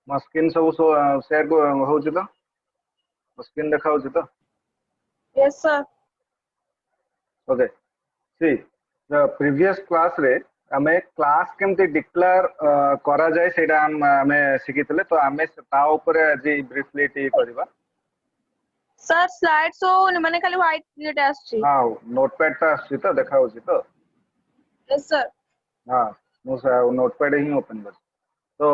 ମୋ ସ୍କ୍ରିନ୍ ସବୁ ସେୟାର ହଉଛି ତ? ମୋ ସ୍କ୍ରିନ୍ देखा ହଉଛି ତ? Yes, sir. Okay see the previous class रे आमे क्लास केमती डिक्लेयर करा जाए सेटा आमे शिखितले तो आमे ता ऊपर आज ब्रीफली टी करबा। Sir, slide show माने खाली white jet आछी। हां नोटपैड ता आछी तो देखा होची तो? Yes, sir. हां मो नोटपैड ही ओपन कर। तो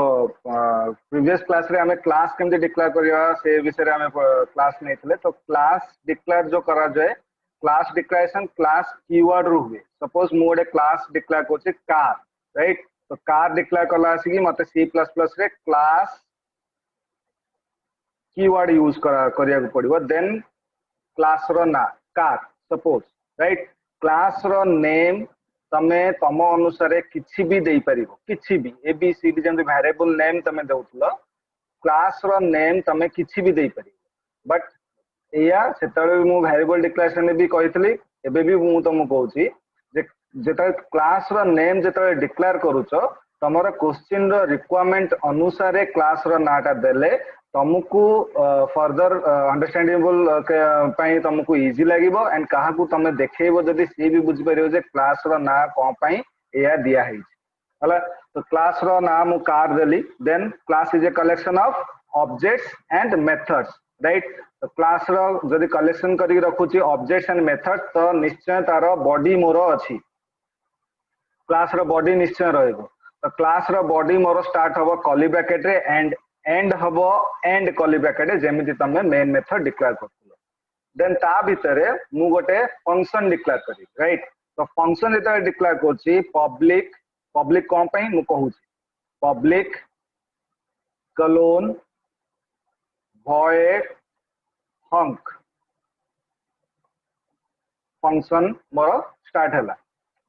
प्रीवियस क्लास रे आमे क्लास केमती डिक्लेयर करिया से विषय रे आमे क्लास नेथिले तो क्लास डिक्लेयर जो करा जाए क्लास डिक्लेरेशन क्लास कीवर्ड रू हुए। सपोज मो गोटे क्लास डिक्लेयर करछि कार राइट तो कार डिक्लेयर कला आसी कि मते C++ रे क्लास कीवर्ड यूज करिया को पड़िबो देन क्लास रो ना कार सपोज राइट क्लास रो नेम तमे तम अनुसार किछि भी देई परिबो किछि भी ABCD जेंति वेरिएबल नेम तमे देउतलो क्लास रो नेम तमे किछि भी देई परिबो बट एया सेतळे मु वेरिएबल डिक्लेरेशन में भी कहितली एबे भी मु तुम कहूची जे जेतळे क्लास रो नेम जेतळे डिक्लेयर करूचो तमरो क्वेश्चन रो रिक्वायरमेंट अनुसार क्लास रो नाटा देले तुमको फर्दर अंडरस्टैंडेबल पई तुमको इजी लागिबो एंड काहा को तमे देखैबो जदी से भी बुझि परिबो जे क्लास रो ना कोन पई एया दिया है हला तो क्लास रो नाम कार देली then class is a collection of objects and methods right तो क्लास रो जदी कलेक्शन करी रखुची ऑब्जेक्ट्स एंड मेथड तो निश्चय तारो बॉडी मोरो अछि क्लास रो बॉडी निश्चय रहइबो तो क्लास रो बॉडी मोरो स्टार्ट हबो कर्ली ब्रैकेट रे एंड हबो एंड कर्ली ब्रैकेट जेमिति तमे मेन मेथड डिक्लेयर करथुलो देन ता भितरे मु गोटे फंक्शन डिक्लेयर करी राइट तो फंक्शन एता डिक्लेयर करछि पब्लिक कोन पई मु कहूछि public colon void func function मोर स्टार्ट हैला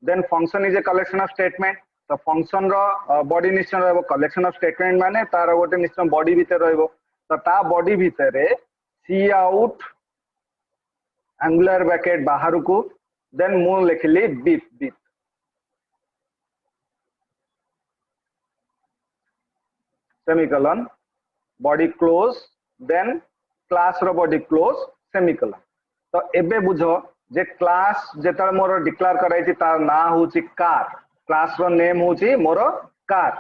then function is a collection of statement तो फंक्शन रो बॉडी निश्चय रहबो कलेक्शन ऑफ स्टेटमेंट माने तार गोटे निश्चय बॉडी भीतर रहबो तो ता बॉडी भीतर सी आउट एंगुलर ब्रैकेट बाहर को देन मु लिखली beep beep semicolon body close then class रो बॉडी क्लोज सेमीकोलन तो एबे बुझो जे क्लास जेता मोर डिक्लेयर कराई तार ना होची कार क्लास रो नेम होची मोर कार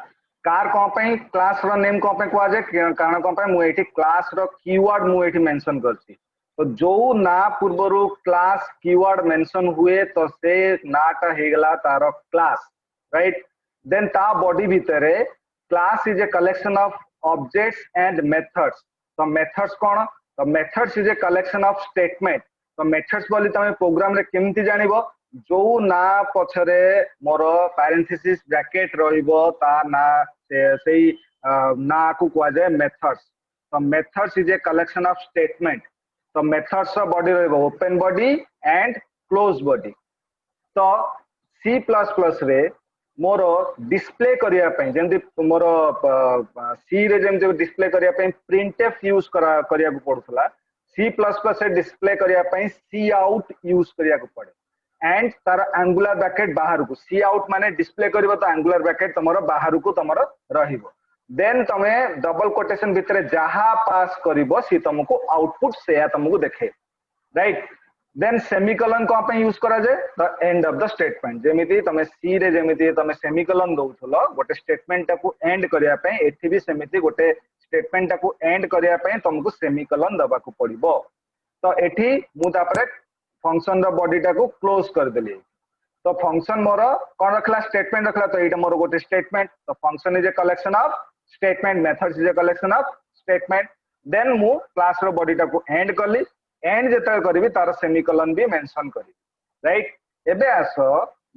कार कोन पई क्लास रो नेम कोन पई कोआ जे कारण कोन पई मु एठी क्लास रो कीवर्ड मु एठी मेंशन करछि तो जो ना पूर्वरु क्लास कीवर्ड मेंशन हुए तो से नाटा हेगला तार क्लास राइट देन ता बॉडी भितरे class is a collection of objects and methods तो मेथड्स कोन तो methods is a collection of statement तो मेथड्स बोली तमे प्रोग्राम रे केमति जानिबो जो ना पछरे मोर पैरेंथेसिस ब्रैकेट रहिबो ता ना सेई ना को कोआ जाय मेथड्स तो methods is a collection of statement तो मेथड्स रो बॉडी रहिबो open body and close body तो C++ रे मोर डिस्प्ले करिया पई जेंति मोर सी रे जेंति डिस्प्ले करिया पई प्रिंटफ यूज करिया को पड़थला C++ से डिस्प्ले करिया पई सी आउट यूज करिया को पड़े एंड तार एंगुलर ब्रैकेट बाहर को सी आउट माने डिस्प्ले करबो तो एंगुलर ब्रैकेट तमरो बाहर को तमरो रहिबो देन तमे डबल कोटेशन भितरे जहा पास करिबो सी तुमको आउटपुट से तुमको देखे राइट देन सेमीकोलन को पे यूज करा जाए the end of the statement जेमिति तमे सी रे जेमिति तमे सेमीकोलन दउथलो गोटे स्टेटमेंट को एंड करिया पे एठी भी सेमिति गोटे स्टेटमेंट को एंड करिया पे तुमको सेमीकोलन दबा को पड़िबो तो एठी मु तापरे फंक्शन द बॉडी टा को क्लोज कर देली तो फंक्शन मोर कोन रखला स्टेटमेंट रखला तो एटा मोर गोटे स्टेटमेंट तो function is a collection of statement methods is a collection of statement then मु क्लास रो बॉडी टा को एंड करली एंड जेता करबी तार सेमीकोलन भी मेंशन करी राइट एबे आसो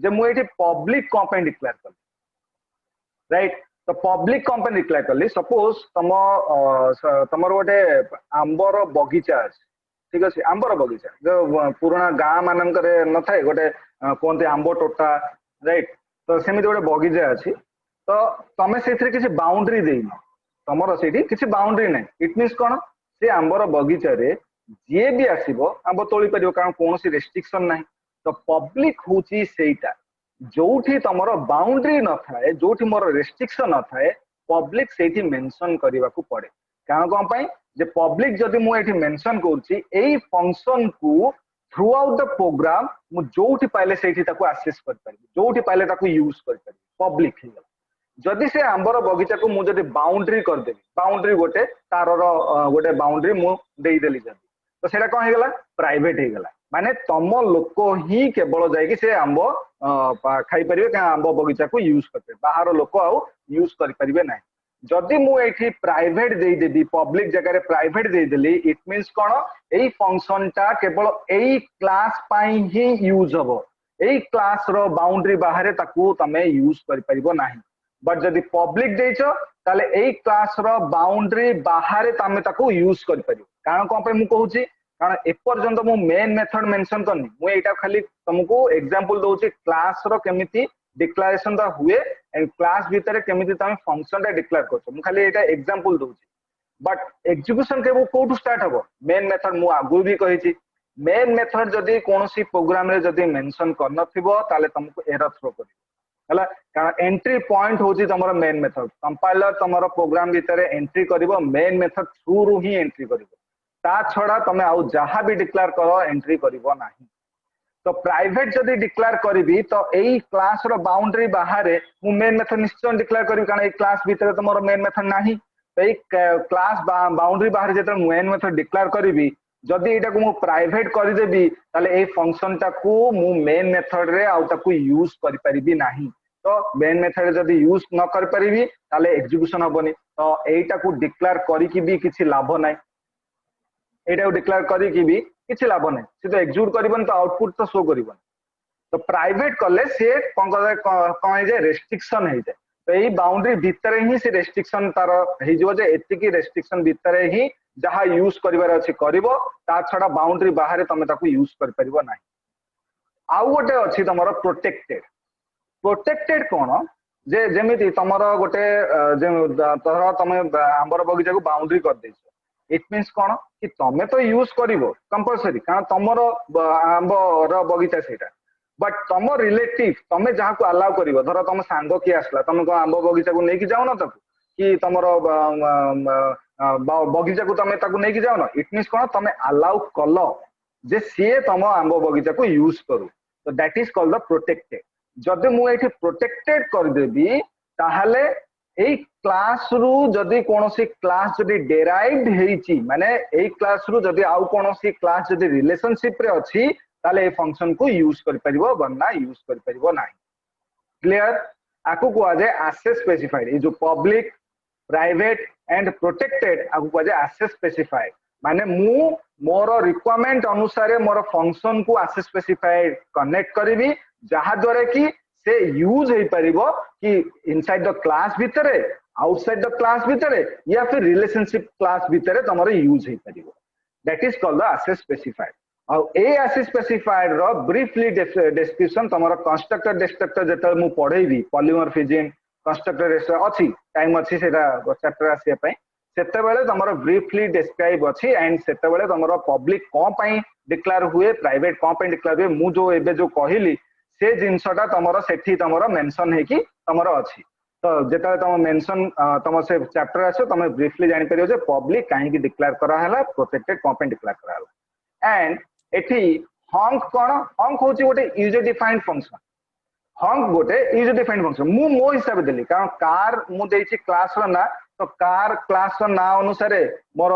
जे मु एठी पब्लिक कंपनी डिक्लेयर करली राइट तो पब्लिक कंपनी डिक्लेयर करली सपोज तमर गोटे आंबर बगीचा अछि ठीक अछि आंबर बगीचा जो पुराना गां मानन करे न थाए गोटे कोनते आंबो टोटा राइट तो सेमिति गोटे बगीचा अछि तो तमे सेथरे किछि बाउंड्री देइनो तमरो सेठी किछि बाउंड्री नै इट मींस कोन से आंबर बगीचा रे जे भी आसीबो आंब तोली परियो कारण कोनोसी रेस्ट्रिक्शन नै तो पब्लिक होची सेटा जोठी तमरो बाउंड्री न थाए जोठी मोर रेस्ट्रिक्शन न थाए पब्लिक सेठी मेंशन करबा को पड़े कारण कोन पई जे पब्लिक जदि मु एठी मेंशन करछि एई फंक्शन को थ्रू आउट द प्रोग्राम मु जोठी पाइले सेठी ताको एक्सेस कर परबी जोठी पाइले ताको यूज कर परबी पब्लिक हे जदि से आंबर बगीचा को मु जदि बाउंड्री कर देबी बाउंड्री गोटे तार गोटे बाउंड्री मु देई देली जदि तो सेटा कोन हे गला प्राइवेट हे गला माने तम लोक ही केवल जाइए से आंब खाई परिबे का आंब बगीचा को यूज करते बाहर लोक आउ यूज करि परिबे नाही जदि मु एठी प्राइवेट देई देबी पब्लिक जगह रे प्राइवेट देई देली इट मींस कोन एई फंक्शन टा केवल एई क्लास पाई ही यूज हबो एई क्लास रो बाउंड्री बाहर ताकू तमे यूज करि परिबो नाही बट जदि पब्लिक देइछो ताले एई क्लास रो बाउंड्री बाहर तमे ताकू यूज करि परिबो कारण कोन पे मु कहूची कारण एपर्यंत मु मेन मेथड मेंशन करनी मु एटा खाली तुमको एग्जांपल दोची क्लास रो केमिति डिक्लेरेशन दा हुए एंड क्लास भीतर केमिति तमे फंक्शन दा डिक्लेयर करछो मु खाली एटा example Dochi but execution केबो कोटू start हबो मेन मेथड मु आगु भी कहिची मेन मेथड जदी कोनोसी प्रोग्राम रे जदी मेंशन करन थिबो ताले तुमको एरर थ्रो करिवो हला कारण एंट्री पॉइंट होची तमरो मेन मेथड कंपाइलर तमरो प्रोग्राम भीतर एंट्री करिवो मेन मेथड थ्रू रु ही एंट्री करिवो ता छड़ा तमे आउ जहा भी डिक्लेयर करो एंट्री करिवो नाही तो प्राइवेट जदी डिक्लेयर करिवि तो एई क्लास रो बाउंड्री बाहर मु मेन मेथड निश्चय डिक्लेयर करिवि कारण एई क्लास भीतर तो मोर मेन मेथड नाही तो एई क्लास बाउंड्री बाहर जेते मेन मेथड डिक्लेयर करिवि जदी एटा को मु प्राइवेट करि देबी ताले एई फंक्शन टा को मु मेन मेथड रे आउ ताकू यूज करि परिबि नाही तो मेन मेथड जदी यूज न करि परिबि ताले एग्जीक्यूशन हबनी तो एईटा को डिक्लेयर करि कि भी किछि लाभ नाही एटा डिक्लेयर करी कि भी किछि लाभ नै से तो एक्जिक्यूट करबन तो आउटपुट तो शो करबन तो प्राइवेट कले से कोन कोन जे रेस्ट्रिक्शन हे जाय तो एई बाउंड्री भीतर ही से रेस्ट्रिक्शन तार हे जो जे एति की रेस्ट्रिक्शन भीतर ही जहा यूज करिवार अछि करबो ता छडा बाउंड्री बाहर तमे ताकू यूज कर परिबो नाही आउ गोटे अछि तमरो प्रोटेक्टेड कोन जे जेमिति तमरो गोटे जे तमे आंबर बगीचा को बाउंड्री कर दैछ इट मीन्स कोन कि तमे तो यूज करिवो कंपलसरी कारण तमरो आंबर बगीचा सेटा बट तम रिलेटिव तमे जहा को अलाउ करिवो धर तम सांगो की आसला तमे को आंब बगीचा को नेकी जाओ ना ताकू कि तमरो बगीचा को तमे ताकू नेकी जाओ ना इट मीन्स कोन तमे अलाउ कलो जे सीए तम आंब बगीचा को यूज करू तो that is called the protected जदि मु एठी प्रोटेक्टेड कर देबी ताहाले एई क्लास रु जदि कोनोसी क्लास जदि डेराइव्ड हेची माने एई क्लास रु जदि आउ कोनोसी क्लास जदि रिलेशनशिप रे अछि ताले ए फंक्शन को यूज कर परिबो वरना यूज कर परिबो नाही क्लियर आकु को जे एक्सेस स्पेसिफाइड ए जो पब्लिक प्राइवेट एंड प्रोटेक्टेड आकु को जे एक्सेस स्पेसिफाइड माने मु मोर रिक्वायरमेंट अनुसार मोर फंक्शन को एक्सेस स्पेसिफाइड कनेक्ट करिवि जहा द्वारा कि से यूज हे परिबो कि इनसाइड द क्लास भितरे आउटसाइड द क्लास भितरे या फिर रिलेशनशिप क्लास भितरे तमरो यूज हे परिबो that is called the access specified और ए एक्सेस स्पेसिफाइड रो ब्रीफली डिस्क्रिप्शन तमरो कंस्ट्रक्टर डिस्ट्रक्टर जेतल मु पढेबी पॉलीमॉर्फिज्म कंस्ट्रक्टर अछि टाइम अछि सेटा चैप्टर आसी पई सेते बेले तमरो ब्रीफली डिस्क्राइब अछि एंड सेते बेले तमरो पब्लिक को पई डिक्लेयर हुए प्राइवेट को पई डिक्लेयर हुए मु जो एबे जो कहिली से जिनसटा तमरो सेठी तमरो मेंशन हे कि तमरो अछि तो जेता तम मेंशन तम से चैप्टर आसो तम ब्रीफली जानि परियो जे पब्लिक काहे कि डिक्लेयर करा हला प्रोटेक्टेड को पई डिक्लेयर करा हला एंड एठी हंक कोन हंक होची गोटे यूजर डिफाइंड फंक्शन हंक गोटे यूजर डिफाइंड फंक्शन मु मो हिसाब देली कारण कार मु देछि क्लास रो ना तो कार क्लास रो ना अनुसार मोर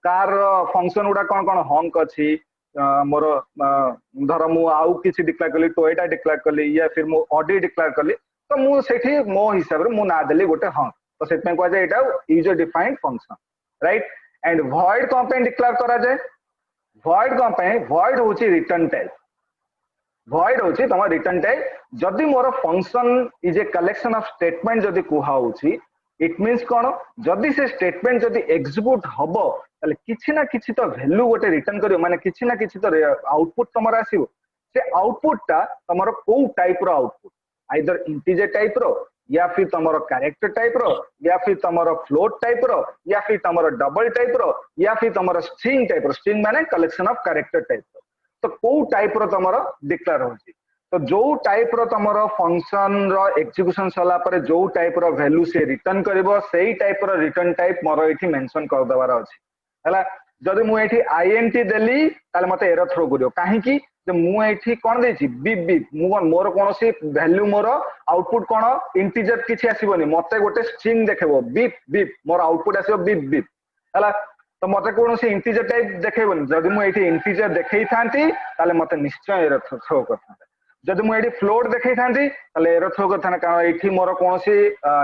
कार फंक्शन उडा कोन कोन हंक अछि मोर धर मु आउ किछि डिक्लेयर कली टोयोटा डिक्लेयर कली या फिर मु ऑडी डिक्लेयर कली तो मु सेठी मो हिसाब रे मु ना देली गोटे हंक तो सेट में को जाय एटा user defined function right and void को पे डिक्लेयर करा जाय वॉइड को पे वॉइड होची रिटर्न टाइप void होची तम रिटर्न टाइप जदी मोर function is a collection of statement जदी कुहा होची इट मींस कोन जदी से स्टेटमेंट जदी एग्जीक्यूट हबो ताले किछि ना किछि तो वैल्यू गोटे रिटर्न करियो माने किछि ना किछि तो आउटपुट तमरा आसीबो से आउटपुट ता तमरो को टाइप रो आउटपुट आइदर इंटीजर टाइप रो या फिर तमरो कैरेक्टर टाइप रो या फिर तमरो फ्लोट टाइप रो या फिर तमरो डबल टाइप रो या फिर तमरो स्ट्रिंग टाइप रो स्ट्रिंग माने कलेक्शन ऑफ कैरेक्टर टाइप रो तो को टाइप रो तमरो डिक्लेयर होची तो जो टाइप रो तमर फंक्शन रो एग्जीक्यूशन सला पर जो टाइप रो वैल्यू से रिटर्न करबो सेही टाइप रो रिटर्न टाइप मोर एठी मेंशन कर दबार अछि हला जदि मु एठी आईएनटी देली ताले मते एरर थ्रो करियो काहे कि जे मु एठी कोन देछि बिप बिप मु मोर कोनोसी वैल्यू मोर आउटपुट कोन इंटीजर किछि आसीबोनी मते गोटे स्ट्रिंग देखबो बिप बिप मोर आउटपुट आसीबो बिप बिप हला तो मते कोनोसी इंटीजर टाइप देखेबोनी जदि मु एठी इंटीजर देखै थांती ताले मते निश्चय एरर थ्रो करथांता जदि मु एठी फ्लोट देखै थांती ताले एरर थ्रो करथाना कारण एठी मोर कोनोसी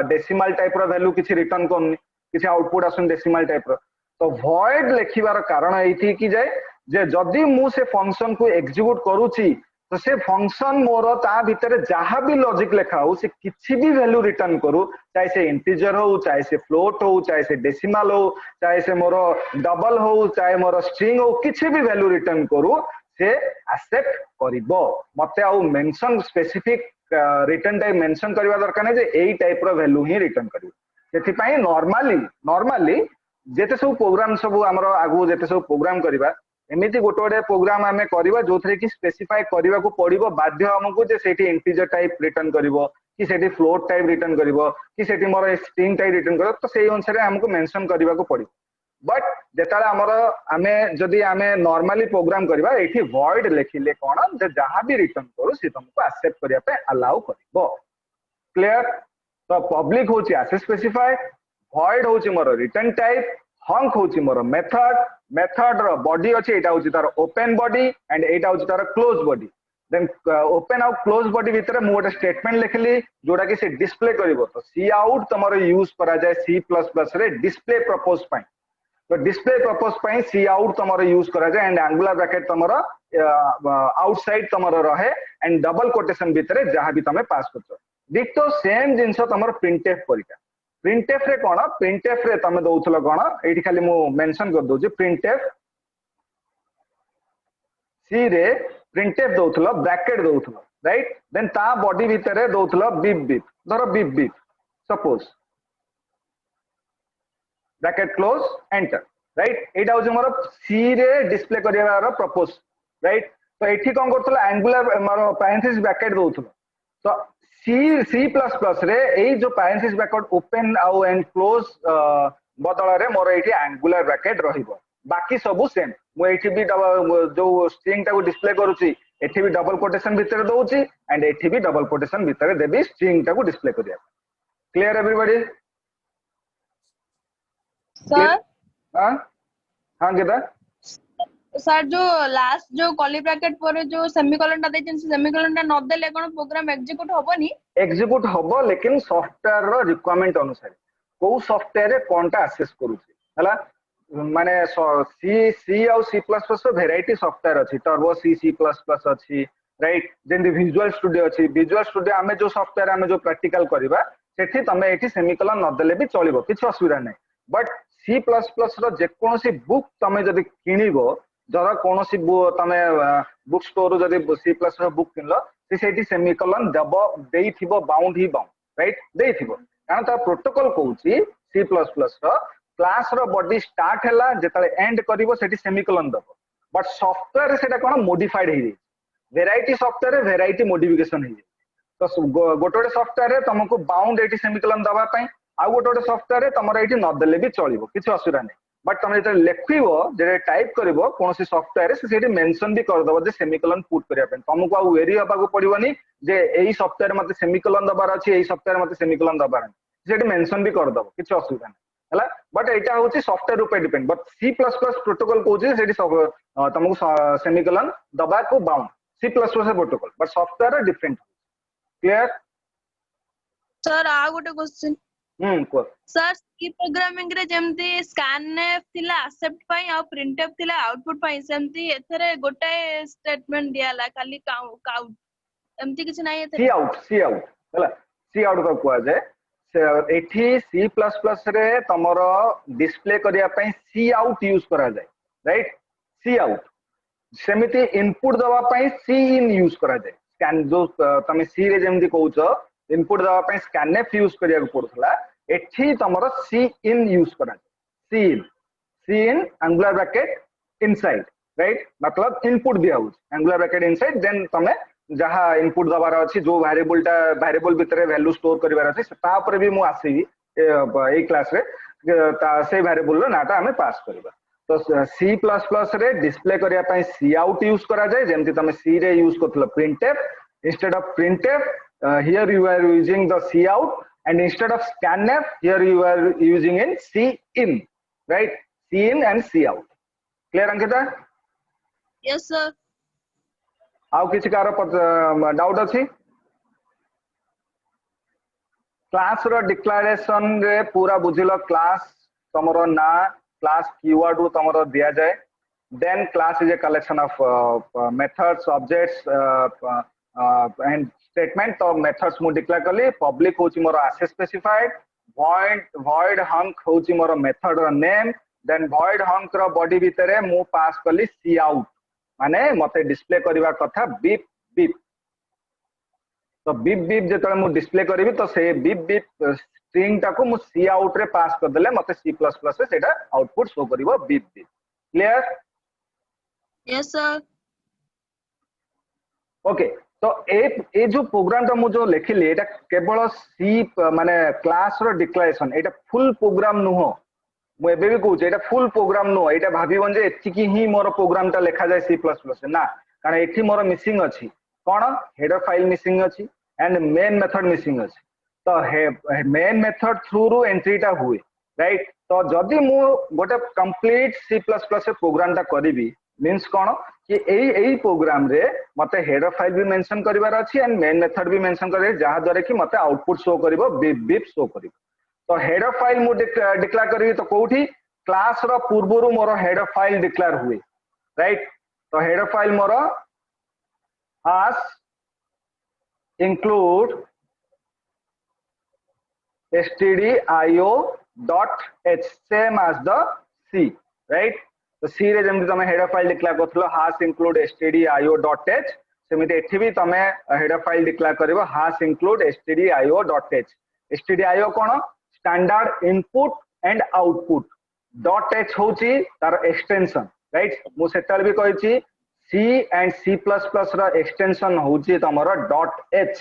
डेसिमल टाइप रो वैल्यू किछि रिटर्न करनी किछि आउटपुट आसन डेसिमल टाइप रो तो void लिखिबार कारण एठी कि जाय जे जदि मु से फंक्शन को एग्जीक्यूट करूची तो से फंक्शन मोर ता भितर जहां भी लॉजिक लिखा हो से किछि भी वैल्यू रिटर्न करू चाहे से इंटीजर हो चाहे से फ्लोट हो चाहे से डेसिमल हो चाहे से मोर डबल हो चाहे मोर स्ट्रिंग हो किछि भी वैल्यू रिटर्न करू से एक्सेप्ट करिवो मते आउ mention specific return type mention करबा दरकार नै जे एई टाइप रो वैल्यू ही रिटर्न करिवो सेति पई नॉर्मली जेते सब प्रोग्राम सब हमर आगु जेते सब प्रोग्राम करबा एमिति गोटे गोटे प्रोग्राम आमे करबा जोथरे कि स्पेसिफाई करबा को पड़िबो बाध्य हमकु जे सेठी इंटीजर टाइप रिटर्न करिवो कि सेठी फ्लोट टाइप रिटर्न करिवो कि सेठी मोर स्ट्रिंग टाइप रिटर्न करिवो तो सेही अनुसार हमकु मेंशन करबा को पड़िबो बट जेताले हमर आमे जदी आमे नॉर्मली प्रोग्राम करबा एठी void लिखिले कोन जे जहां भी रिटर्न करू से तुमको एक्सेप्ट करिया पे अलाउ करबो क्लियर तो पब्लिक होची एसे स्पेसिफाई void होची मोर रिटर्न टाइप हंक होची मोर मेथड रो बॉडी अछि एटा होची तार ओपन बॉडी एंड एटा होची तार close body then open out close body भीतर मु गोटे स्टेटमेंट लिखली जोडा कि से डिस्प्ले करिवो तो सी आउट तमरो यूज करा जाय सी प्लस प्लस रे डिस्प्ले पर्पस पई तो डिस्प्ले पर्पस पई सी आउट तमरो यूज करा जाय एंड एंगुलर ब्रैकेट तमरो आउटसाइड तमरो रहे एंड डबल कोटेशन भीतर जहां भी तमे पास करछो डिटो सेम जिंस तमरो प्रिंटफ परिका प्रिंटफ रे कोन प्रिंटफ रे तमे दउथलो कोन एठी खाली मु मेंशन कर दउची प्रिंटफ सी रे प्रिंटफ दउथलो ब्रैकेट दउथलो राइट देन ता बॉडी भीतर दउथलो बिप बिप धरो beep beep suppose bracket close enter right एटा होची मोर सी रे डिस्प्ले करिवार प्रपोज राइट तो एठी कोन करथलो एंगुलर मोर पैरेंथेसिस ब्रैकेट दउथलो तो सी प्लस प्लस रे एई जो पैरेंथेसिस ब्रैकेट ओपन आउ एंड क्लोज बदल रे मोर एठी एंगुलर ब्रैकेट रहिबो बाकी सब सेम मु एठी भी जो स्ट्रिंग टा को डिस्प्ले करूची एठी भी डबल कोटेशन भीतर दउची एंड एठी भी डबल कोटेशन भीतर देबी स्ट्रिंग टा को डिस्प्ले करिया क्लियर एवरीबॉडी सर हां हां गेदा सर जो लास्ट जो कर्ली ब्रैकेट पर जो सेमीकोलन ता देछन सेमीकोलन ता न देले कोन प्रोग्राम एग्जीक्यूट होबनी एग्जीक्यूट होबो लेकिन सॉफ्टवेयर रो रिक्वायरमेंट अनुसार को सॉफ्टवेयर रे कोनटा एक्सेस करूची हला माने सी सी और C plus plus variety software अछि turbo C C plus plus अछि राइट जेंदी विजुअल स्टूडियो अछि विजुअल स्टूडियो आमे जो सॉफ्टवेयर आमे जो प्रैक्टिकल करबा सेठी तमे एठी सेमीकोलन न देले भी चलिबो किछ असुविधा नै बट सी प्लस प्लस रो जे कोनोसी बुक तमे जदी किनिबो जरा कोनोसी तमे बुक स्टोर जदी सी प्लस रो बुक किनलो सेठी सेमीकोलन दबो देइथिबो बाउंड ही बाउंड राइट देइथिबो कारण ता प्रोटोकॉल कहूची सी प्लस प्लस रो क्लास रो बॉडी स्टार्ट हैला जेताले एंड करिवो सेठी सेमीकोलन दबो बट सॉफ्टवेयर सेटा कोन मॉडिफाइड हे वेराइटी सॉफ्टवेयर रे वेराइटी मॉडिफिकेशन हे तो गोटोडे सॉफ्टवेयर रे तुमको बाउंड एटी सेमीकोलन दबा पई आ गोटोडे सॉफ्टवेयर रे तमरा एटी न देले भी चलिवो किछ असुविधा नै बट तुम जेते लिखिवो जे टाइप करिवो कोनोसी सॉफ्टवेयर से सेठी मेंशन भी कर दबो जे सेमीकोलन पुट करिया पे तुमको आ वेरी हबा को पड़िवनी जे एई सॉफ्टवेयर मते सेमीकोलन दबार अछि एई सॉफ्टवेयर मते सेमीकोलन दबार अछि सेठी मेंशन भी कर दबो किछ असुविधा नै हला बट एटा होची सॉफ्टवेयर ऊपर depend but C plus plus protocol कोची सेठी तुमको सेमीकोलन दबा को bound C plus plus protocol but software different clear sir आ गोटे क्वेश्चन को सर सी प्रोग्रामिंग रे जेमती स्कैनएफ थिला एक्सेप्ट पई आ प्रिंटएफ थिला आउटपुट पई सेमती एथरे गोटे स्टेटमेंट दियाला खाली काउंट एमती किछ नाही एथरे सी आउट हला सी आउट को कुआ जाय एठी सी प्लस प्लस रे तमरो डिस्प्ले करिया पई सी आउट यूज करा जाय राइट सी आउट सेमिति इनपुट दवा पई सी इन यूज करा जाय स्कैन जो तमे सी रे जेमति कहउछो इनपुट दवा पई स्कैनएफ यूज करिया को पड़थला एठी तमरो सी इन यूज करा जाय सी इन एंगुलर ब्रैकेट इनसाइड राइट मतलब इनपुट दिया हुछ एंगुलर ब्रैकेट इनसाइड देन तमे जहा इनपुट दबार अछि जो वेरिएबल भितर वैल्यू स्टोर करिवार अछि ता ऊपर भी मु आसीबी ए क्लास रे से वेरिएबल रो नाटा हमें पास करबा तो सी प्लस प्लस रे डिस्प्ले करिया पई सी आउट यूज करा जाय जेमति तमे सी रे यूज करथलो printf instead of printf here you are using the cout and instead of scanf here you are using in cin right cin and cout clear Ankita yes sir आउ किछि car doubt अछि class रो declaration रे पूरा बुझिलो class तमरो ना class keyword रो तमरो दिया जाय then class is a collection of methods objects and statement तो methods मु डिक्लेयर करली public होची मोर access specified void hunk होची मोर method रो name then void hunk रो body भितरे मु पास करली cout माने मते डिस्प्ले करबा कथा बीप बीप तो बीप बीप जेतले मु डिस्प्ले करबी तो से बीप बीप स्ट्रिंग टाको मु cout रे पास कर देले मते C++ रे सेटा आउटपुट शो करबो beep beep clear yes sir okay तो ए जो प्रोग्राम टा मु जो लिखिली एटा केवल सी माने क्लास रो डिक्लेरेशन एटा फुल प्रोग्राम नुहो मु एबे भी कहूचे एटा फुल प्रोग्राम नुहो एटा भाबीबन जे एतिकी ही मोर प्रोग्राम टा लिखा जाय C++ ना कारण एठी मोर मिसिंग अछि कोन हेडर फाइल मिसिंग अछि एंड मेन मेथड मिसिंग अछि तो मेन मेथड थ्रू रो एंट्री टा हुए राइट तो जदी मु गोटे कंप्लीट C++ प्रोग्राम टा करिवि मींस कोन कि एई प्रोग्राम रे मते हेडर फाइल भी मेंशन करिवार अछि एंड मेन मेथड भी मेंशन करे जहा द्वारा कि मते आउटपुट शो करिवो बीप बीप शो करिवो तो हेडर फाइल मु डिक्लेयर करिवि तो कोठी क्लास रो पूर्वरु मोर हेडर फाइल डिक्लेयर हुए राइट तो हेडर फाइल मोर as include stdio.h same as the c right तो सी रे जेमति तमे हेडर फाइल डिक्लेयर करथलो हास include stdio.h सेमिति एठी भी तमे हेडर फाइल डिक्लेयर करिवो हास include stdio.h stdio कोन standard input and output .h होची तार एक्सटेंशन राइट मु सेटर भी कहिची C and C++ रो एक्सटेंशन होची तमरो .h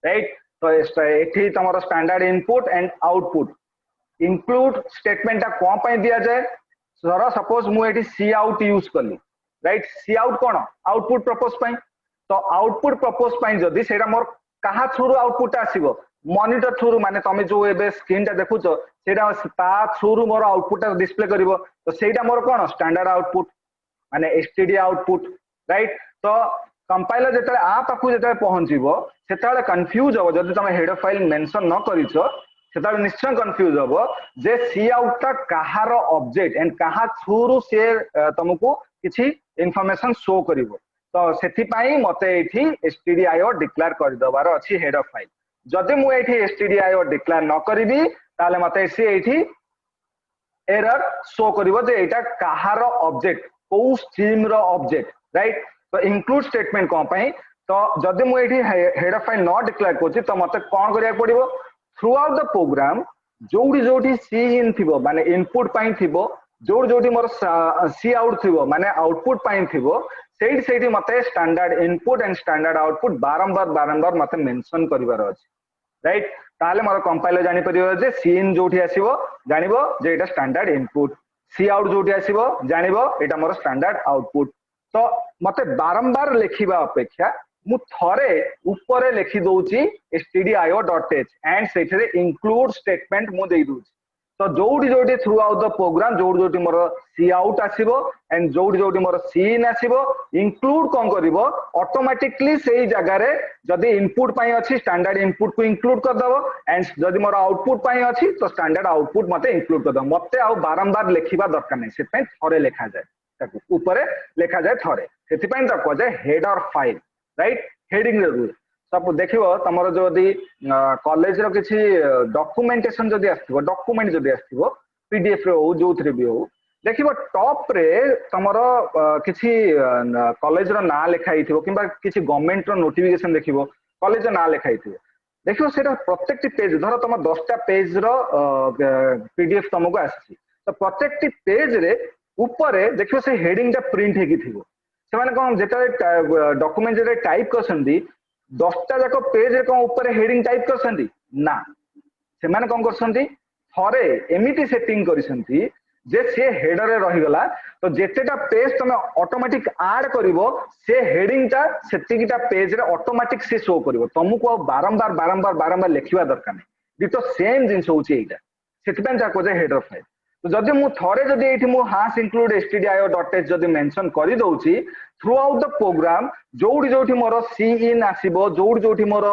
राइट तो एठी तमरो standard input and output include statement ता कोन पय दिया जाय सर सपोज मु एठी cout यूज करली राइट cout कोन आउटपुट पर्पस पय तो आउटपुट पर्पस पय जदी सेटा मोर कहा थ्रू आउटपुट आसीबो मॉनिटर थ्रू माने तमे जो एबे स्क्रीन ता देखुचो सेटा ता थ्रू मोर आउटपुट डिस्प्ले करिवो तो सेटा मोर कोन स्टैंडर्ड आउटपुट माने std आउटपुट राइट तो कंपाइलर जेतले आ पाखु जेतले पहुंचीबो सेताले कंफ्यूज हो जदी तमे हेडर फाइल मेंशन न करिचो सेताले निश्चय कंफ्यूज हो जे cout ता कहार ऑब्जेक्ट एंड कहा थ्रू से तुमको किछि इंफॉर्मेशन शो करिवो तो सेथि पई मते एठी stdio डिक्लेयर कर दबार अछि हेडर फाइल जदी मु एठी stdio डिक्लेयर न करिवि ताले मते से एठी एरर शो करिवो जे एटा कहार ऑब्जेक्ट को स्ट्रीम रो ऑब्जेक्ट राइट तो इंक्लूड स्टेटमेंट कोन पई तो जदी मु एठी हेडर फाइल न डिक्लेयर करछि तो मते कोन करिया पड़िबो थ्रू आउट द प्रोग्राम जोडी जोडी सी इन थिबो माने इनपुट पई थिबो जोडी जोडी मोर सी आउट थिबो माने आउटपुट पई थिबो सेठी सेठी मते standard input and standard output बारंबार मते मेंशन करिवार अछि राइट ताले मोर कंपाइलर जानि परिबो जे सी इन जोठी आसीबो जानिबो जे एटा स्टैंडर्ड इनपुट सी आउट जोठी आसीबो जानिबो एटा मोर स्टैंडर्ड आउटपुट तो मते बारंबार लेखिबा अपेक्षा मु थरे ऊपर लिखि दोची stdio.h एंड सेठरे इंक्लूड स्टेटमेंट मु देई दोची तो जोडी जोडी थ्रू आउट द प्रोग्राम जोडी जोडी मोर सी आउट आसीबो एंड जोडी जोडी मोर सी इन आसीबो इंक्लूड कोन करिवो ऑटोमेटिकली सेही जगह रे जदी इनपुट पई अछि स्टैंडर्ड इनपुट को इंक्लूड कर दबो एंड जदी मोर आउटपुट पई अछि तो स्टैंडर्ड आउटपुट मते इंक्लूड कर दबो मते आ बारंबार लेखिबा दरकार नै सेत पई थरे लेखा जाय ताकू ऊपर लेखा जाय थरे सेति पई त को जाय हेडर फाइल राइट हेडिंग रे रूल सब देखिबो तमरो जदी कॉलेज रो किछि डॉक्यूमेंटेशन जदी आस्थिबो डॉक्यूमेंट जदी आस्थिबो पीडीएफ रे हो जोथरे भी हो देखिबो टॉप रे तमरो किछि कॉलेज रो ना लिखाई थिबो किबा किछि गवर्नमेंट रो नोटिफिकेशन देखिबो कॉलेज रो ना लिखाई थिबो देखिबो सेटा प्रत्येकटी पेज धरो तम 10टा पेज रो पीडीएफ तमको आछि तो प्रत्येकटी पेज रे ऊपर देखिबो से हेडिंग टा प्रिंट हेकी थिबो ସେମାନେ कौन जेते डॉक्यूमेंट जे टाइप करसंदी 10टा जाक पेज रे कोन ऊपर हेडिंग टाइप करसंदी ना ସେମାନେ कौन करसंदी थरे एमिति सेटिंग करिसंती जे से हेडर रे रही गला तो जेतेटा पेज तमे ऑटोमेटिक ऐड करिवो से हेडिंग टा सेतिकिटा पेज रे ऑटोमेटिक से शो करिवो तुमको बारंबार बारंबार बारंबार लिखिबा दरकार नै दितो सेम जिंस होची एटा सेतिपन जा कोजे हेडर फाइल तो जदि मु थरे जदि एठी मु हास इंक्लूड stdio.h जदि मेंशन करि दउची थ्रू आउट द प्रोग्राम जोडी जोठी मोर सी इन आसीबो जोडी जोठी मोर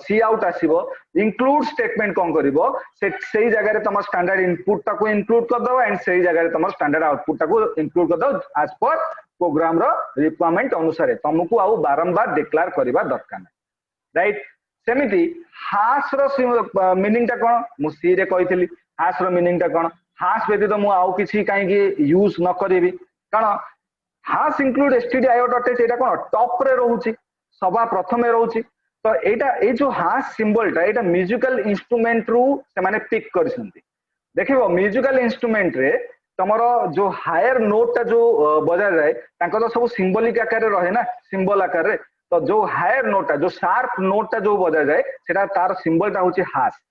सी आउट आसीबो इंक्लूड स्टेटमेंट कोन करिवो सेही जगह रे तम स्टैंडर्ड इनपुट टाको इंक्लूड कर दो एंड सेही जगह रे तम स्टैंडर्ड आउटपुट टाको इंक्लूड कर दो एज पर प्रोग्राम रो रिक्वायरमेंट अनुसार तुमको आउ बारंबार डिक्लेयर करबा दरकार नै राइट सेमिति हास रो मीनिंग टा कोन मु सी रे कहितली हास रो मीनिंग टा कोन हास व्यतीत मु आउ किछि काई यूज न करिवि कारण हास इंक्लूड stdio.h एटा कोन टॉप रे रहउची सभा प्रथमे रहउची तो एटा ए जो हास सिंबल टा एटा म्यूजिकल इंस्ट्रूमेंट रु से माने पिक करसंती देखिबो म्यूजिकल इंस्ट्रूमेंट रे तमरो जो हायर नोट टा जो बजा जाए तांको तो सब सिंबलिक आकार रे रहे ना सिंबल आकार रे तो जो हायर नोट टा जो शार्प नोट टा जो बजा जाए सेटा तार सिंबल टा होची हास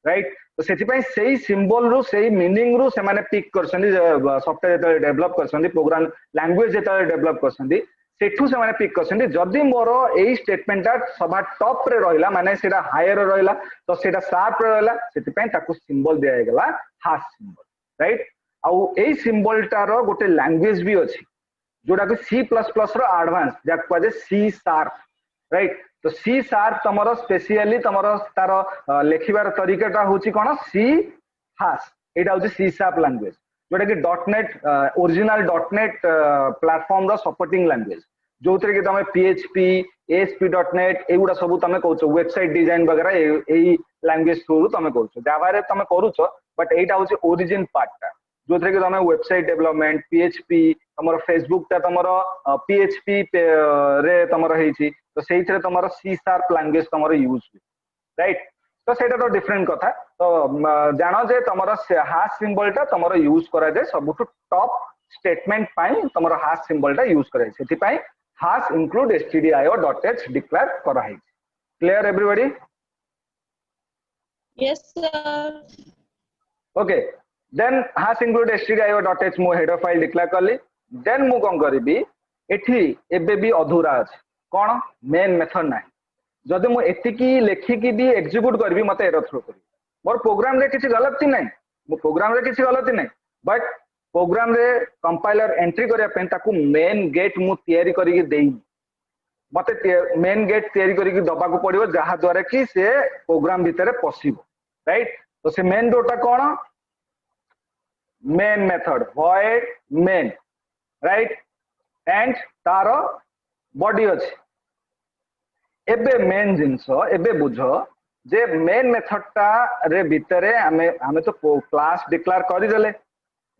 राइट तो सेति पई सेही सिंबल रु सेही मीनिंग रु से माने पिक करसंदी सॉफ्टवेयर जेता डेवलप करसंदी प्रोग्राम लैंग्वेज जेता डेवलप करसंदी सेठू से माने पिक करसंदी जदी मोर एई स्टेटमेंट टा सभा टॉप रे रहिला माने सेटा हायर रहिला तो सेटा शार्प रे रहिला सेति पई ताकू सिंबल दिया गेला हास सिंबल राइट आउ एई सिंबल टार गोटे लैंग्वेज भी अछि जोडा कि C++ रो एडवांस जा कहजे C शार्प राइट तो C शार्प तमरो स्पेशली तमरो तार लेखिबार तरीकाटा होची कोन C हास एटा होची C शार्प लैंग्वेज जोटा कि .NET ओरिजिनल .NET प्लेटफॉर्म रो सपोर्टिंग लैंग्वेज जोतरे कि तमे PHP ASP.NET एगुडा सब तमे कहउछो वेबसाइट डिजाइन वगैरह एई लैंग्वेज थ्रू तमे कहउछो जावा रे तमे करूछो बट एटा होची ओरिजिन पार्ट टा जोतरे कि तमे वेबसाइट डेवलपमेंट PHP तमरो फेसबुक ता तमरो PHP रे तमरो हेची तो सेही थरे तमरो C शार्प लैंग्वेज तमरो यूज राइट तो सेटा तो डिफरेंट कथा तो जानो जे तमरो हाश सिंबल टा तमरो यूज करा जाय सबटु टॉप स्टेटमेंट पाई तमरो हाश सिंबल टा यूज करा जाय सेति पाई हाश इंक्लूड stdio.h डिक्लेयर करा है clear everybody yes sir okay then hash include stdio.h मो हेडर फाइल डिक्लेयर करली देन मु कोन करबी एठी एबे भी अधूरा अछि कोन मेन मेथड नाही जदि मु एतिकी लेखिकी भी एग्जीक्यूट करबी मते एरर थ्रो करबी मोर प्रोग्राम रे किछि गलती नाही मो प्रोग्राम रे किछि गलती नाही बट प्रोग्राम रे कंपाइलर एंट्री करिया पेन ताकू मेन गेट मु तयारी करिके देई मते मेन गेट तयारी करिके दबा को पड़िबो जहा द्वारा कि से प्रोग्राम भितरे पसिबो राइट तो से मेन डोटा कोन main method void main right and तारो बॉडी अछि एबे मेन जिंस एबे बुझो जे मेन मेथड टा रे भितरे हमें तो क्लास डिक्लेयर करि देले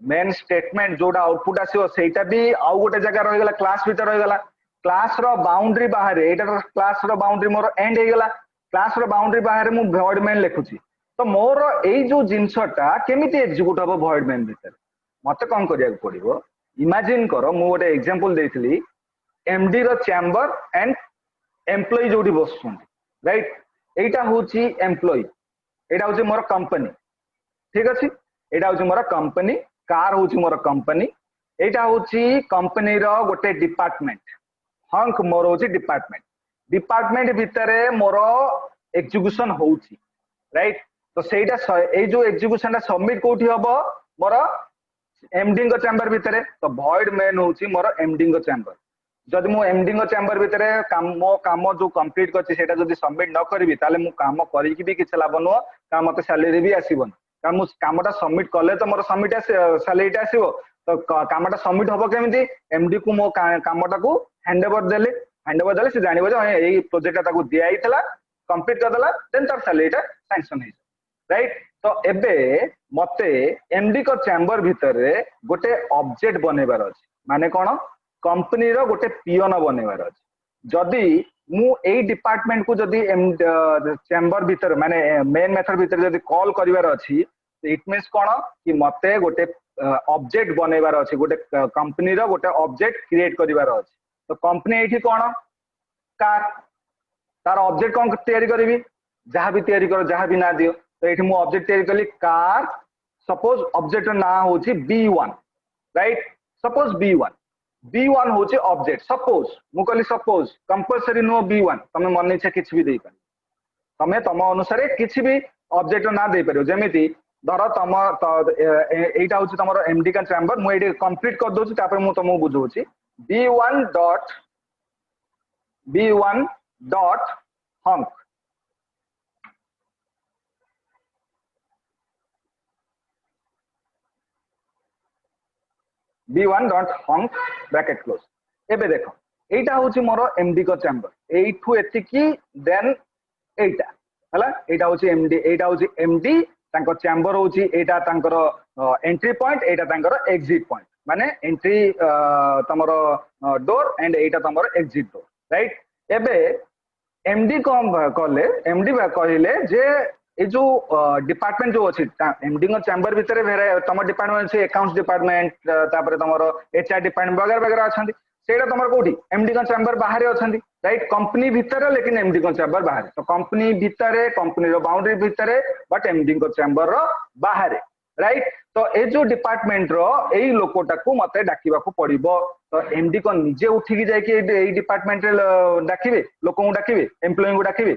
मेन स्टेटमेंट जोडा आउटपुट आसीओ सेटा भी आउ गोटे जगह रहि गला क्लास भीतर रहि गला क्लास रो बाउंड्री बाहर एटा क्लास रो बाउंड्री मोर एंड हे गला क्लास रो बाउंड्री बाहर मु void main लिखुची तो मोर एई जो जिंसटा केमिति एग्जीक्यूट हबो void main भीतर मते कोन करिया पड़िबो इमेजिन करो मु गोटे एग्जांपल देइथली एमडी रो चैम्बर एंड एम्प्लॉय जोडी बसुंती राइट एटा होची एम्प्लॉय एटा होची मोर कंपनी ठीक अछि एटा होची मोर कंपनी कार होची मोर कंपनी एटा होची कंपनी रो गोटे डिपार्टमेंट हंक मोर होची डिपार्टमेंट भितरे मोर एग्जीक्यूशन होची राइट तो सेटा ए जो एग्जीक्यूशन सबमिट कोठी हबो मोर एमडी को चैम्बर भितरे तो void main होची मोर एमडी को चैम्बर जदि मु एमडी को चैम्बर भितरे काम जो कंप्लीट करछि सेटा जदि सबमिट न करबी ताले मु काम करी कि भी किछ लाभ न काम मते सैलरी भी आसीबन कारण मु कामटा सबमिट करले तो मोर सबमिट सैलरी आसीबो तो कामटा सबमिट होबो केमिति एमडी को मो कामटा को हैंडओवर देले से जानिबो जे एई प्रोजेक्ट ताको दिया आइतला कंप्लीट कर देला देन तार सैलरीटा सैंक्शन हे राइट तो एबे मते एमडी को चैम्बर भितरे गोटे ऑब्जेक्ट बनेबार अछि माने कोन कंपनी रो गोटे पियोन बनेबार अछि जदी मु एई डिपार्टमेंट को जदी चैम्बर भीतर माने मेन मेथड भीतर जदी कॉल करिवार अछि इट मींस कोन कि मते गोटे ऑब्जेक्ट बनेबार अछि गोटे कंपनी रो गोटे ऑब्जेक्ट क्रिएट करिवार अछि तो कंपनी एठी कोन कार तार ऑब्जेक्ट कोन तयारी करबी जहां भी तयारी करो जहां भी ना दियो तो एठी मु ऑब्जेक्ट तयारी करली कार सपोज ऑब्जेक्ट ना होची B1 राइट सपोज B1 होची ऑब्जेक्ट सपोज मु कहली सपोज कंपलसरी नो B1 तमे मन इच्छा किछ भी देई पार तमे तम अनुसार किछ भी ऑब्जेक्ट ना दे पारो जेमिति धर तम एटा होची तमरो एमडी का चैम्बर मु एटी कंप्लीट कर दोची तापर मु तमो बुझौची B1 dot hunk B1 dot hunk bracket close एबे देखो एटा होची मोर एमडी को चैम्बर एठू एतिकी देन एटा हला एटा होची एमडी तांको चैम्बर होची एटा तांकर एंट्री पॉइंट एटा तांकर एग्जिट पॉइंट माने entry तमरो door and Etah तमरो exit door right एबे एमडी को कहले एमडी कहले जे ए जो डिपार्टमेंट जो अछि एमडी को चैम्बर भितरे भेरे तम डिपार्टमेंट अछि अकाउंट्स डिपार्टमेंट तापर तमरो एचआर डिपार्टमेंट वगैरह वगैरह अछंती सेटा तमर कोठी एमडी को चैम्बर बाहर अछंती राइट कंपनी भितरे लेकिन एमडी को चैम्बर बाहर तो कंपनी भितरे कंपनी रो बाउंड्री भितरे बट एमडी को चैम्बर रो बाहर राइट तो ए जो डिपार्टमेंट रो एई लोकोटा को मते डाकिबा को पड़िबो तो एमडी को निजे उठिकी जाय कि एई डिपार्टमेंट रे डाकिबे लोको को डाकिबे एम्प्लॉय को डाकिबे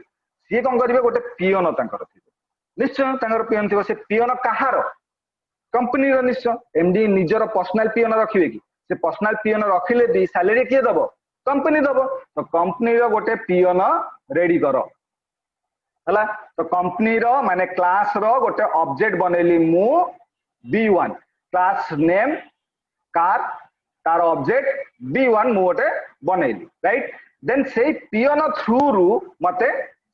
सी कोन करबे गोटे पियन तांकर थिबो निश्चय तांकर पियन थिबो से पियन कहार कंपनी रो निश्चय एमडी निजर पर्सनल पियन रखिबे कि से पर्सनल पियन रखिले भी सैलरी किए दबो कंपनी दबो तो कंपनी रो गोटे पियन रेडी करो हला तो कंपनी रो माने क्लास रो गोटे ऑब्जेक्ट बनेली मु B1 class name car object B1 मु गोटे बनेली राइट देन से पियन थ्रू रु मते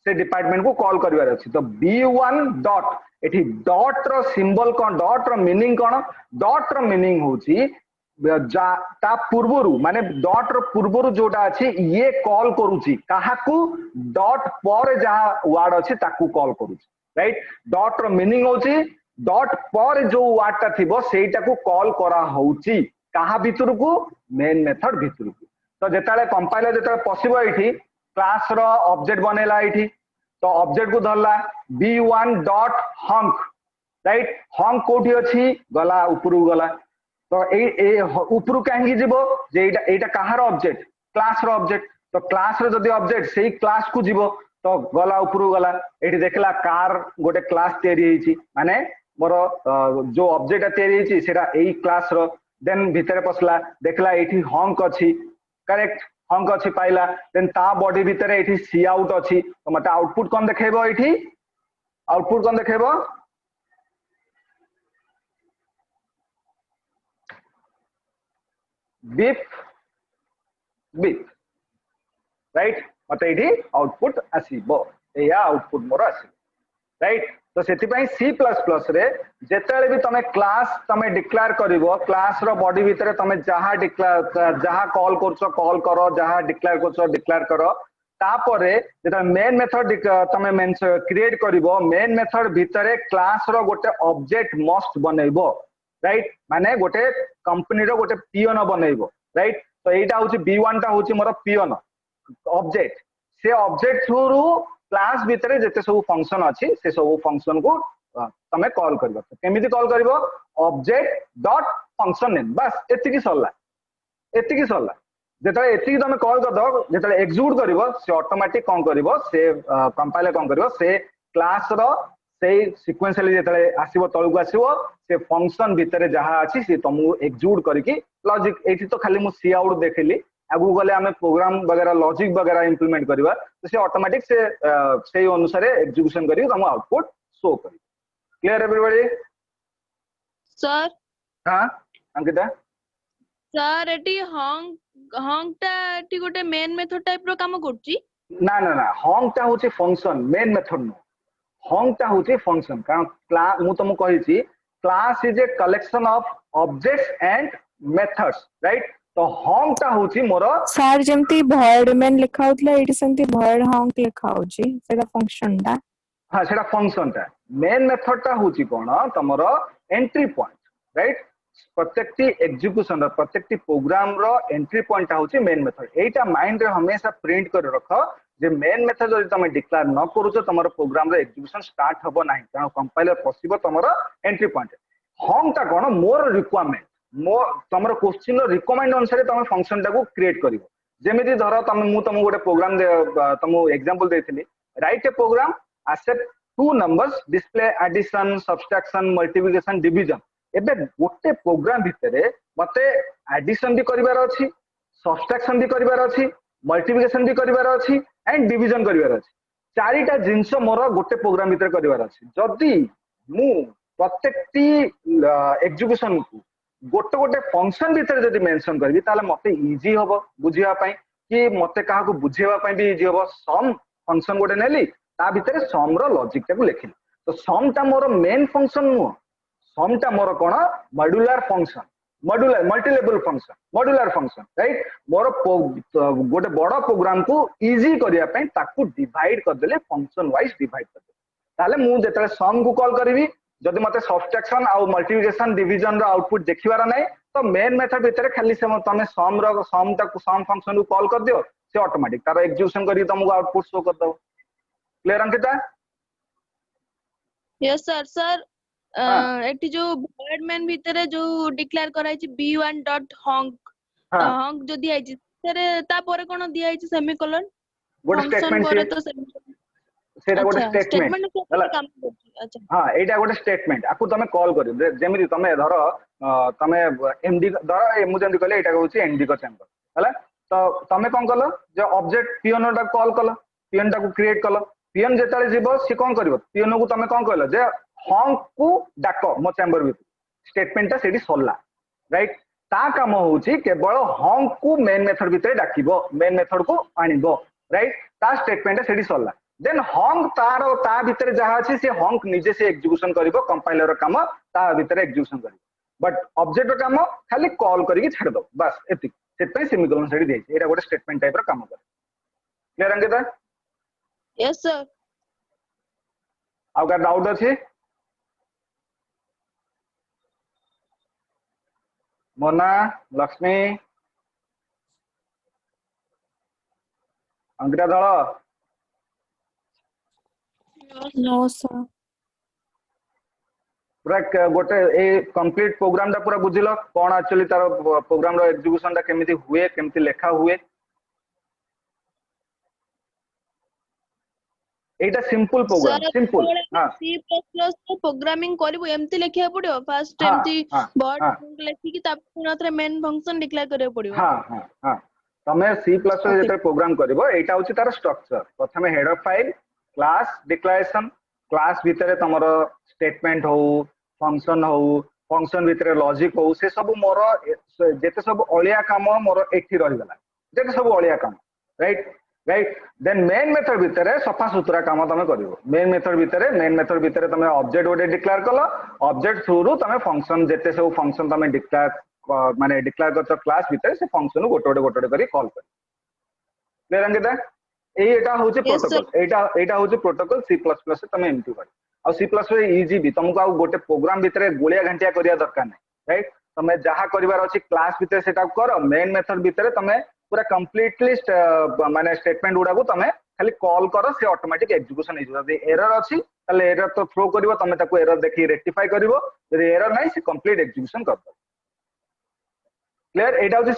से डिपार्टमेंट को कॉल करिवार अछि तो B1 डॉट एठी डॉट रो सिंबल कोन डॉट रो मीनिंग कोन डॉट रो मीनिंग होची ता पूर्वरु माने डॉट रो पूर्वरु जोटा अछि ये कॉल करूची काहाकू डॉट पर जहा वर्ड अछि ताकू कॉल करूची राइट डॉट रो मीनिंग होची डॉट पर जो वर्ड ता थिबो सेटा को कॉल करा होची काहा भितर को मेन मेथड भितर को तो जेताले कंपाइलर जेताले पसिबो एठी क्लास रो ऑब्जेक्ट बनेला एठी तो ऑब्जेक्ट को धरला B1 dot hunk right hunk कोठी अछि गला ऊपरू गला तो ए ऊपर कहीं जीवो जे एटा कहार ऑब्जेक्ट क्लास रो ऑब्जेक्ट तो क्लास रो जदी ऑब्जेक्ट सेही क्लास को जीवो तो गला ऊपर गला एठी देखला कार गोटे क्लास तयारी हेची माने मोर जो ऑब्जेक्ट तयारी हेची सेटा एई क्लास रो देन भितरे पसला देखला एठी हंक अछि करेक्ट हंक अछि पाइला देन ता बॉडी भितरे एठी सी आउट अछि तो मते आउटपुट कोन देखेबो एठी आउटपुट कोन देखेबो बीप बीप राइट मते एठी आउटपुट आसीबो एया आउटपुट मोर आसीबो राइट तो सेति पई C++ रे जेतेले भी तमे क्लास तमे डिक्लेयर करिवो क्लास रो बॉडी भितरे तमे जहा कॉल करछो कॉल करो जहा डिक्लेयर करछो डिक्लेयर करो तापरे जेता मेन मेथड तमे क्रिएट करिवो मेन मेथड भितरे क्लास रो गोटे ऑब्जेक्ट मस्ट बनेइबो राइट माने गोटे कंपनी रो गोटे पियन बनेइबो राइट तो एटा होची B1 टा होची मोर पियन ऑब्जेक्ट से ऑब्जेक्ट थ्रू क्लास भितरे जेते सब फंक्शन अछि से सब फंक्शन को तमे कॉल करबो केमिति कॉल करबो ऑब्जेक्ट डॉट फंक्शन नेम बस एतिकी सरला जेता एतिकी तमे कॉल कर दो जेता एग्जीक्यूट करबो से ऑटोमेटिक कोन करबो से कंपाइलर कोन करबो से क्लास रो से सीक्वेंशियली जेता आसीबो तळु आसीबो से फंक्शन भितरे जहा अछि से तमु एग्जीक्यूट करिकि लॉजिक एठी तो खाली मु सी आउट देखली आगु गले हमें प्रोग्राम वगैरह लॉजिक वगैरह इंप्लीमेंट करबा तो से ऑटोमेटिक से अनुसार एग्जीक्यूशन करी तम आउटपुट शो करी क्लियर एवरीबॉडी सर हां अंकिता सर एटी हंगटा एटी गोटे मेन मेथड टाइप रो काम करची ना ना ना हंगटा होची फंक्शन मेन मेथड नो हंगटा होची फंक्शन कारण क्लास मु तुमको कहिची class is a collection of objects and methods right तो हंगटा होची मोर सर जेमती भर्ड मेन लिखा होतला एटी सेमती भर्ड हंग लिखा होची सेटा फंक्शन टा हां सेटा फंक्शन टा मेन मेथड टा होची कोन तमरो एंट्री पॉइंट राइट प्रत्येकटी एग्जीक्यूशन प्रत्येकटी प्रोग्राम रो एंट्री पॉइंट होची मेन मेथड एटा माइंड रे हमेशा प्रिंट कर रख जे मेन मेथड जदि तुम डिक्लेयर न करूछ तुम प्रोग्राम रो एग्जीक्यूशन स्टार्ट हबो नाही कारण कंपाइलर पसिबो तुमरो एंट्री पॉइंट हम ता कोन मोर रिक्वायरमेंट मो तुमरो क्वेश्चन रो रिकमेंड अनुसार तुम फंक्शन टाको क्रिएट करिवो जेमिति धर तुम मु तुमको गोटे प्रोग्राम तुमको एग्जांपल देथिली right a program accept two numbers display addition subtraction multiplication division एबे गोटे प्रोग्राम भितरे मते एडिशन भी करिवार अछि सब्सट्रैक्शन भी करिवार अछि मल्टीप्लिकेशन भी करिवार अछि एंड डिवीजन करिवार अछि चारिटा जिंस मोर गोटे प्रोग्राम भितरे करिवार अछि जदी मु प्रत्येकटी एग्जीक्यूशन को गोटे गोटे फंक्शन भितरे जदी मेंशन करबी ताले मते इजी होबो बुझिया पई कि मते काहा को बुझेवा पई भी इजी होबो सम फंक्शन गोटे नेली ता भितरे सम रो लॉजिक टाको लिखिली तो सम ता मोर मेन फंक्शन नु सम टा मोर कोन modular function modular multilevel function modular function right मोर गोटे बड़ प्रोग्राम को इजी करिया पई ताकू डिवाइड कर देले फंक्शन वाइज डिवाइड कर दे ताले मु जेतले सम को कॉल करबी जदि मते सब्सट्रैक्शन आ मल्टीप्लिकेशन डिवीजन रो आउटपुट देखिबार नै तो मेन मेथड भितरे खाली से तमे सम रो सम टा सम फंक्शन को कॉल कर दियो से ऑटोमेटिक तार एग्जीक्यूशन करी तुमको आउटपुट शो कर दो clear Ankita yes sir sir eighty जो void main भितरे जो डिक्लेयर कराई छि b1 डॉट honk honk जो दिया छि तेरे ता परे कोन दिया छि सेमीकोलन गोटे फंक्शन स्टेटमेंट परे तो सेमीकोलन सेटा गोटे स्टेटमेंट हला काम करछि अच्छा हां एटा गोटे स्टेटमेंट आकु तमे कॉल करियो जेमिति तमे धर तमे एमडी धर मु जेंति कहले एटा होछि एमडी को चैम्बर हला तो तमे कोन कलो जे ऑब्जेक्ट पियोन टा कॉल कलो पियोन टा को क्रिएट कलो पियोन जेताले जीवो सी कोन करिवो पियोन को तमे कोन कहलो जे हॉन्क को डाक मो चैम्बर भीतर स्टेटमेंट टा सेठी सरला राइट ता काम होछि केवल हॉन्क को मेन मेथड भीतर डाकिबो मेन मेथड को आनिबो राइट ता स्टेटमेंट टा सेठी सरला देन हॉन्क तार ता भीतर जहा अछि से हॉन्क निजे से एग्जीक्यूशन करिवो कंपाइलर रो काम ता भीतर एग्जीक्यूशन करिवो बट ऑब्जेक्ट रो काम खाली कॉल करिके छाड़ दो बस एति सेट पे सेमीकोलन सेठी देछि एटा गोटे स्टेटमेंट टाइप रो काम करे क्लियर अंकिता यस सर आ का डाउट अछि मोना लक्ष्मी अंकिता दल नो सर पूरा गोटे ए कंप्लीट प्रोग्राम टा पूरा बुझिलो कोन एक्चुअली तार प्रोग्राम रो एग्जीक्यूशन टा केमिति हुए केमिति लेखा हुए एटा सिंपल प्रोग्राम सिंपल हां सी प्लस प्लस को प्रोग्रामिंग करबो एम्ति लेखिया पड़ियो फर्स्ट एम्ति वर्ड लेखि कि ता पुनथरे मेन फंक्शन डिक्लेयर करियो पड़ियो हां हां हां तमे सी प्लस प्लस जेते प्रोग्राम करबो एटा होची तार स्ट्रक्चर प्रथमे header file class declaration class भितरे तमरो स्टेटमेंट हो फंक्शन हो फंक्शन भितरे लॉजिक हो से सब मोर जेते सब अलिया काम मोर एठी रहि गला जेते सब अलिया काम right right then main method भितरे सफा सुतरा काम तमे करिवो मेन मेथड भितरे तमे ऑब्जेक्ट गोटे डिक्लेयर कलो ऑब्जेक्ट थ्रू रु तमे फंक्शन जेते सब फंक्शन तमे डिक्लेयर माने डिक्लेयर करतो क्लास भितरे से फंक्शन गोटे करी कॉल कर क्लियर अंकिता एटा होची प्रोटोकॉल एटा होची प्रोटोकॉल C++ से तमे एमटी कर आ C++ इजी भी तुमको आ गोटे प्रोग्राम भितरे गोलिया घंटिया करिया दरकार नै राइट तमे जहा करिवार अछि क्लास भितरे सेटा कर मेन मेथड भितरे तमे पूरा कंप्लीटली माने स्टेटमेंट गुडा को तमे खाली कॉल करो से ऑटोमेटिक एग्जीक्यूशन हे जदी एरर अछि ताले एरर तो थ्रो करिवो तमे ताको एरर देखि रेक्टिफाई करिवो जदी एरर नै से कंप्लीट एग्जीक्यूशन कर दो क्लियर एटा होची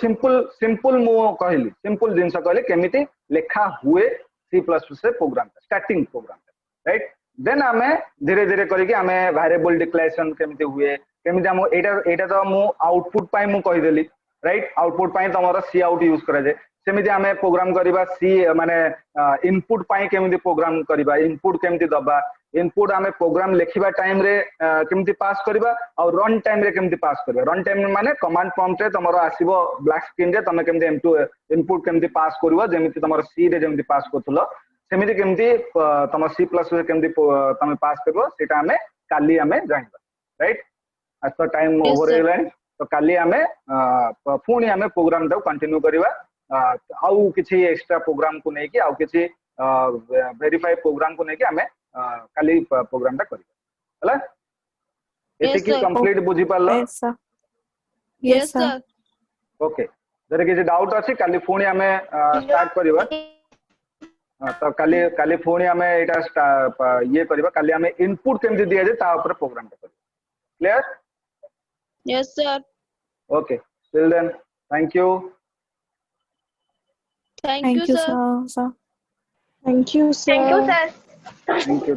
सिंपल मो कहली सिंपल जिंस कहली केमिति लेखा हुए C++ से program starting program right then हमें धीरे धीरे करके हमें वेरिएबल डिक्लेरेशन केमिति हुए केमिति हम एटा तो मु आउटपुट पाई मु कहि देली राइट आउटपुट पाई तमरो सी आउट यूज करा जाय सेमिति हमें प्रोग्राम करिबा सी माने इनपुट पाई केमिति प्रोग्राम करिबा इनपुट केमिति दबा इनपुट हमें प्रोग्राम लिखिबा टाइम रे केमिति पास करिबा और रन टाइम रे केमिति पास करिबा रन टाइम माने कमांड प्रॉम्प्ट रे तमरो आसीबो ब्लैक स्क्रीन रे तमे केमिति M2 इनपुट केमिति पास करिवो जेमिति तमरो सी रे जेमिति पास करथुलो सेमिति केमिति तम C++ रे केमिति तमे पास करबो सेटा हमें काली हमें जानिबा राइट आज तो टाइम ओवर हेलानी तो काली हमें पुणी हमें प्रोग्राम टा कंटिन्यू करिवा आउ किछि एक्स्ट्रा प्रोग्राम को नै कि आउ किछि वेरीफाई प्रोग्राम को नै कि हमें काली प्रोग्राम टा करिवा हला एति कि कंप्लीट बुझी पालो Yes, sir. ओके जरे किसी डाउट अछि काली पुणी आमे स्टार्ट करबा तो काली काली पुणी आमे एटा ये करबा काली आमे इनपुट केमति दिया जे ता ऊपर प्रोग्राम करबा clear Yes, sir. Okay till then thank you Thank Thank you, you, sir. sir. Thank you, sir. Thank you